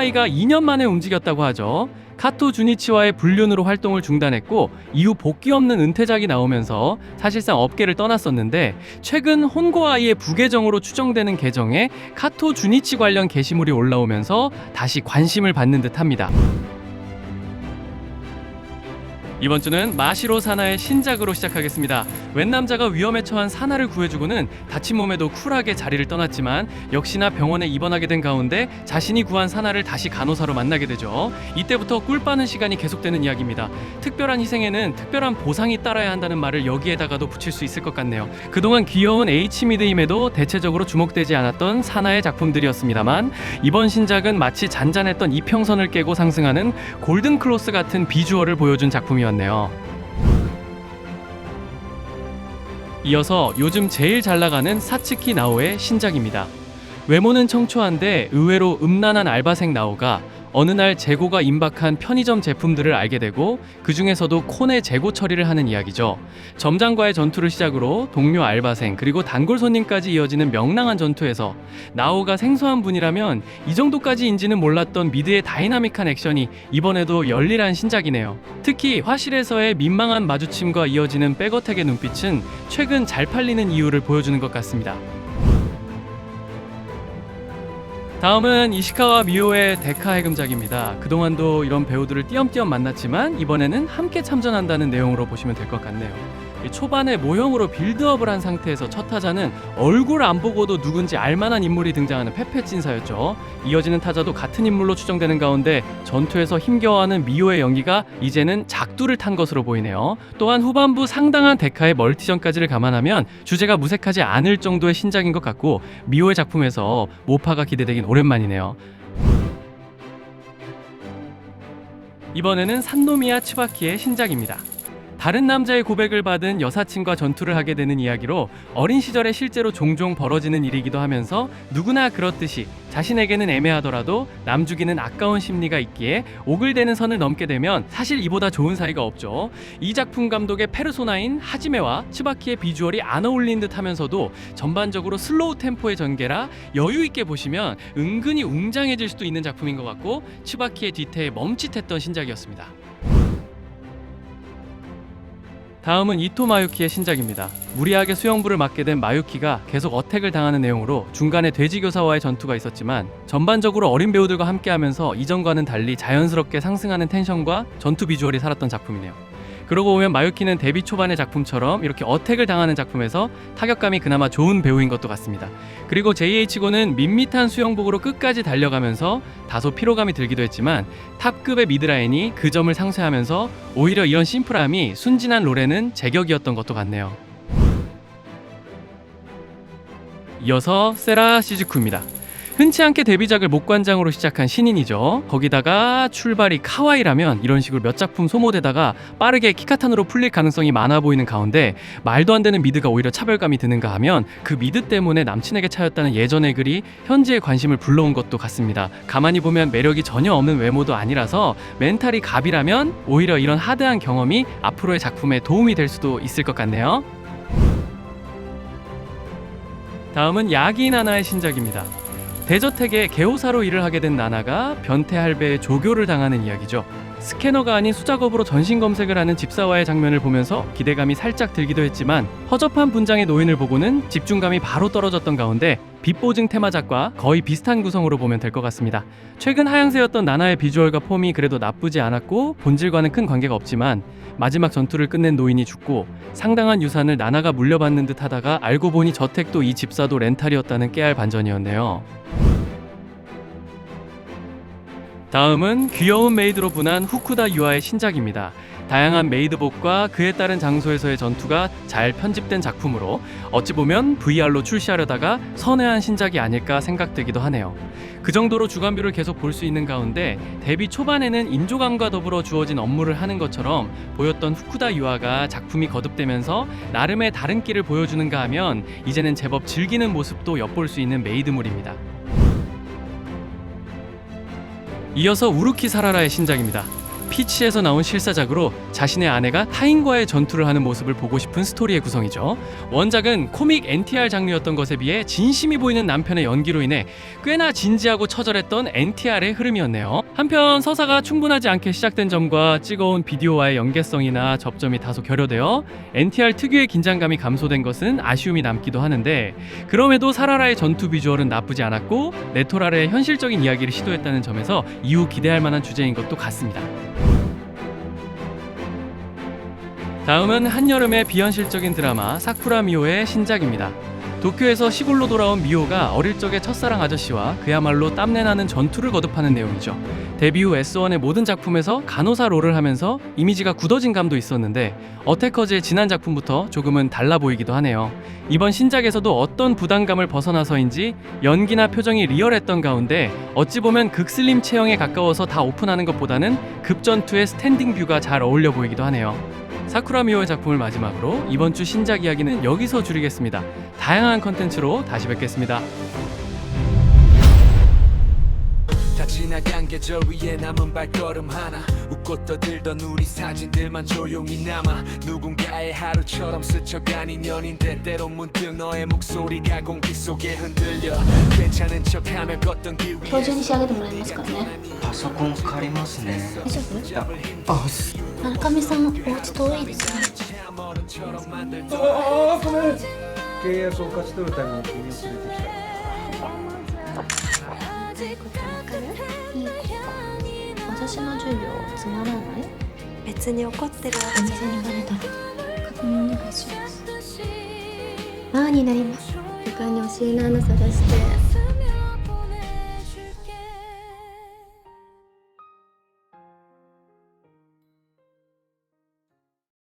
후쿠다이가 2년 만에 움직였다고 하죠. 카토 주니치와의 불륜으로 활동을 중단했고 이후 복귀 없는 은퇴작이 나오면서 사실상 업계를 떠났었는데, 최근 혼고아이의 부계정으로 추정되는 계정에 카토 주니치 관련 게시물이 올라오면서 다시 관심을 받는 듯합니다. 이번 주는 마시로 사나의 신작으로 시작하겠습니다. 웬 남자가 위험에 처한 사나를 구해주고는 다친 몸에도 쿨하게 자리를 떠났지만 역시나 병원에 입원하게 된 가운데 자신이 구한 사나를 다시 간호사로 만나게 되죠. 이때부터 꿀 빠는 시간이 계속되는 이야기입니다. 특별한 희생에는 특별한 보상이 따라야 한다는 말을 여기에다가도 붙일 수 있을 것 같네요. 그동안 귀여운 H미드임에도 대체적으로 주목되지 않았던 사나의 작품들이었습니다만, 이번 신작은 마치 잔잔했던 이평선을 깨고 상승하는 골든크로스 같은 비주얼을 보여준 작품이었네요. 이어서 요즘 제일 잘 나가는 사츠키 나오의 신작입니다. 외모는 청초한데 의외로 음란한 알바생 나오가 어느 날 재고가 임박한 편의점 제품들을 알게 되고, 그 중에서도 콘의 재고 처리를 하는 이야기죠. 점장과의 전투를 시작으로 동료 알바생 그리고 단골 손님까지 이어지는 명랑한 전투에서 나오가 생소한 분이라면 이 정도까지인지는 몰랐던 미드의 다이나믹한 액션이 이번에도 열일한 신작이네요. 특히 화실에서의 민망한 마주침과 이어지는 백어택의 눈빛은 최근 잘 팔리는 이유를 보여주는 것 같습니다. 다음은 이시카와 미오의 데카 해금작입니다. 그동안도 이런 배우들을 띄엄띄엄 만났지만 이번에는 함께 참전한다는 내용으로 보시면 될 것 같네요. 초반에 모형으로 빌드업을 한 상태에서 첫 타자는 얼굴 안 보고도 누군지 알만한 인물이 등장하는 페페찐사였죠. 이어지는 타자도 같은 인물로 추정되는 가운데 전투에서 힘겨워하는 미오의 연기가 이제는 작두를 탄 것으로 보이네요. 또한 후반부 상당한 데카의 멀티전까지를 감안하면 주제가 무색하지 않을 정도의 신작인 것 같고, 미오의 작품에서 모파가 기대되긴 오랜만이네요. 이번에는 산노미야 츠바키의 신작입니다. 다른 남자의 고백을 받은 여사친과 전투를 하게 되는 이야기로 어린 시절에 실제로 종종 벌어지는 일이기도 하면서 누구나 그렇듯이 자신에게는 애매하더라도 남 주기는 아까운 심리가 있기에 오글대는 선을 넘게 되면 사실 이보다 좋은 사이가 없죠. 이 작품 감독의 페르소나인 하지메와 츠바키의 비주얼이 안 어울리는 듯 하면서도 전반적으로 슬로우 템포의 전개라 여유있게 보시면 은근히 웅장해질 수도 있는 작품인 것 같고, 츠바키의 뒤태에 멈칫했던 신작이었습니다. 다음은 이토 마유키의 신작입니다. 무리하게 수영부를 맡게 된 마유키가 계속 어택을 당하는 내용으로 중간에 돼지교사와의 전투가 있었지만 전반적으로 어린 배우들과 함께하면서 이전과는 달리 자연스럽게 상승하는 텐션과 전투 비주얼이 살았던 작품이네요. 그러고 보면 마유키는 데뷔 초반의 작품처럼 이렇게 어택을 당하는 작품에서 타격감이 그나마 좋은 배우인 것도 같습니다. 그리고 JH고는 밋밋한 수영복으로 끝까지 달려가면서 다소 피로감이 들기도 했지만 탑급의 미드라인이 그 점을 상쇄하면서 오히려 이런 심플함이 순진한 롤에는 제격이었던 것도 같네요. 이어서 세라 시즈쿠입니다. 흔치 않게 데뷔작을 목관장으로 시작한 신인이죠. 거기다가 출발이 카와이라면 이런 식으로 몇 작품 소모되다가 빠르게 키카탄으로 풀릴 가능성이 많아 보이는 가운데 말도 안 되는 미드가 오히려 차별감이 드는가 하면 그 미드 때문에 남친에게 차였다는 예전의 글이 현지의 관심을 불러온 것도 같습니다. 가만히 보면 매력이 전혀 없는 외모도 아니라서 멘탈이 갑이라면 오히려 이런 하드한 경험이 앞으로의 작품에 도움이 될 수도 있을 것 같네요. 다음은 야기 나나의 신작입니다. 대저택에 개호사로 일을 하게 된 나나가 변태 할배의 조교를 당하는 이야기죠. 스캐너가 아닌 수작업으로 전신 검색을 하는 집사와의 장면을 보면서 기대감이 살짝 들기도 했지만 허접한 분장의 노인을 보고는 집중감이 바로 떨어졌던 가운데 빛보증 테마작과 거의 비슷한 구성으로 보면 될 것 같습니다. 최근 하향세였던 나나의 비주얼과 폼이 그래도 나쁘지 않았고 본질과는 큰 관계가 없지만 마지막 전투를 끝낸 노인이 죽고 상당한 유산을 나나가 물려받는 듯 하다가 알고 보니 저택도 이 집사도 렌탈이었다는 깨알 반전이었네요. 다음은 귀여운 메이드로 분한 후쿠다 유아의 신작입니다. 다양한 메이드복과 그에 따른 장소에서의 전투가 잘 편집된 작품으로 어찌 보면 VR로 출시하려다가 선회한 신작이 아닐까 생각되기도 하네요. 그 정도로 주간뷰를 계속 볼 수 있는 가운데 데뷔 초반에는 인조감과 더불어 주어진 업무를 하는 것처럼 보였던 후쿠다 유아가 작품이 거듭되면서 나름의 다른 끼를 보여주는가 하면 이제는 제법 즐기는 모습도 엿볼 수 있는 메이드물입니다. 이어서 우루키 사라라의 신작입니다. 피치에서 나온 실사작으로 자신의 아내가 타인과의 전투를 하는 모습을 보고 싶은 스토리의 구성이죠. 원작은 코믹 NTR 장르였던 것에 비해 진심이 보이는 남편의 연기로 인해 꽤나 진지하고 처절했던 NTR의 흐름이었네요. 한편 서사가 충분하지 않게 시작된 점과 찍어온 비디오와의 연계성이나 접점이 다소 결여되어 NTR 특유의 긴장감이 감소된 것은 아쉬움이 남기도 하는데, 그럼에도 사라라의 전투 비주얼은 나쁘지 않았고 네토라의 현실적인 이야기를 시도했다는 점에서 이후 기대할 만한 주제인 것도 같습니다. 다음은 한여름의 비현실적인 드라마 사쿠라 미오의 신작입니다. 도쿄에서 시골로 돌아온 미오가 어릴 적의 첫사랑 아저씨와 그야말로 땀내나는 전투를 거듭하는 내용이죠. 데뷔 후 S1의 모든 작품에서 간호사 롤을 하면서 이미지가 굳어진 감도 있었는데 어태커즈의 지난 작품부터 조금은 달라 보이기도 하네요. 이번 신작에서도 어떤 부담감을 벗어나서인지 연기나 표정이 리얼했던 가운데 어찌 보면 극슬림 체형에 가까워서 다 오픈하는 것보다는 급전투의 스탠딩 뷰가 잘 어울려 보이기도 하네요. 사쿠라 미오의 작품을 마지막으로 이번 주 신작 이야기는 여기서 줄이겠습니다. 다양한 컨텐츠로 다시 뵙겠습니다. 다 지나간 계절 위에 남은 발걸음 하나, 웃고 떠들던 우리 사진들만 조용히 남아 누군가의 하루처럼 스쳐간 인연인 때때로 문득 너의 목소리가 공기 속에 흔들려 괜찮은 척하며 걷던 길 今日中に仕上げてもらえますからね。パソコン借りますね。大丈夫？いや、あ、す村上さん、お家遠いですね。あー、ごめん。契約を勝ち取るために君を連れてきた。いいことわかる？いいこと。私の授業つまらない？別に怒ってるわけじゃお店にバレたら確認お願いします。あーになります。他に教えないの探して